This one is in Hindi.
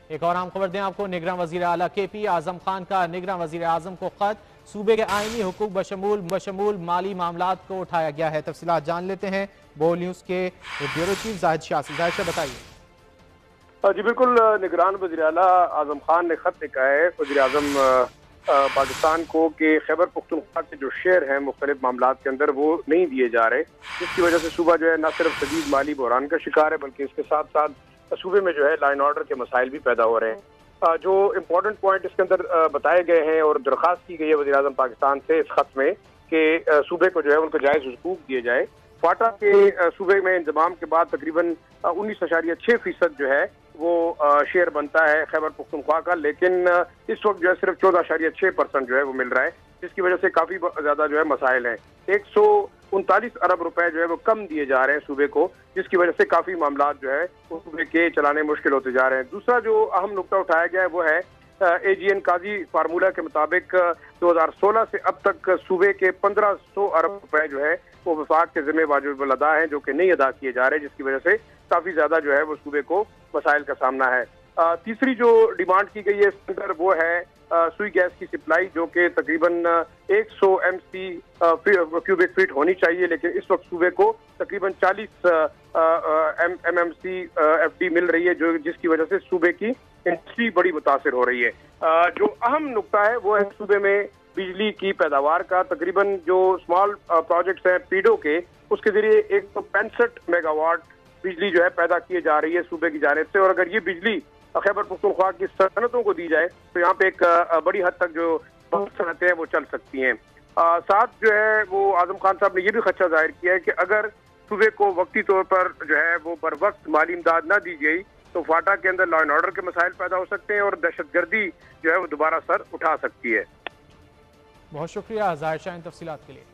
एक और अहम खबर दें आपको, निगरान वजीर आला KP आजम खान का निगरान वजीर आजम को खत, सूबे के आईनी हुकूक बशमूल माली मामलात को उठाया गया है। तफसीलात जान लेते हैं बोल न्यूज के ब्यूरो चीफ जाहिद शाह से। जाहिद शाह बताइए। जी बिल्कुल, निगरान वज़ीर आला आजम खान ने खत लिखा है वज़ीर आज़म पाकिस्तान को कि खैबर पख्तूनख्वा के जो शेयर हैं मुख्तलिफ मामलात के अंदर वो नहीं दिए जा रहे, जिसकी वजह से सूबा जो है न सिर्फ शदीद माली बहरान का शिकार है बल्कि इसके साथ साथ सूबे में जो है लॉ एंड ऑर्डर के मसाइल भी पैदा हो रहे हैं। जो इम्पोर्टेंट पॉइंट इसके अंदर बताए गए हैं और दरख्वास्त की गई है वज़ीर आज़म पाकिस्तान से इस खत में कि सूबे को जो है उनको जायज़ हुकूक दिए जाए। फाटा के सूबे में इंतजाम के बाद तकरीबन 19.6% जो है वो शेयर बनता है खैबर पख्तूनख्वा का, लेकिन इस वक्त जो है सिर्फ 14.6% जो है वो मिल रहा है, जिसकी वजह से काफी ज्यादा जो है मसाइल हैं। 139 अरब रुपए जो है वो कम दिए जा रहे हैं सूबे को, जिसकी वजह से काफी मामला जो है वो सूबे के चलाने मुश्किल होते जा रहे हैं। दूसरा जो अहम नुकता उठाया गया है वो है AGN काजी फार्मूला के मुताबिक 2016 से अब तक सूबे के 1500 अरब रुपए जो है वो वफाक के जिम्मे वाजिब अदा हैं, जो कि नहीं अदा किए जा रहे, जिसकी वजह से काफी ज्यादा जो है वो सूबे को मसाइल का सामना है। तीसरी जो डिमांड की गई है इसके अंदर वो है सुई गैस की सप्लाई, जो कि तकरीबन 100 MC क्यूबिक फीट होनी चाहिए, लेकिन इस वक्त सूबे को तकरीबन 40 MMC FD मिल रही है, जो जिसकी वजह से सूबे की इंडस्ट्री बड़ी मुतासिर हो रही है। जो अहम नुकता है वो है सूबे में बिजली की पैदावार का। तकरीबन जो स्मॉल प्रोजेक्ट्स हैं पीडो के, उसके जरिए 165 मेगावाट बिजली जो है पैदा की जा रही है सूबे की जानिब से, और अगर ये बिजली खैबर पख्तूनख्वा की सनतों को दी जाए तो यहाँ पे एक बड़ी हद तक जो सनतें हैं वो चल सकती हैं। साथ जो है वो आजम खान साहब ने ये भी खदशा जाहिर किया है कि अगर सूबे को वक्ती तौर पर जो है वो बर वक्त माली इमदाद न दी गई तो फाटा के अंदर लॉ एंड ऑर्डर के मसाइल पैदा हो सकते हैं और दहशतगर्दी जो है वो दोबारा सर उठा सकती है। बहुत शुक्रिया जाहिद शाह इन तफसीलात के लिए।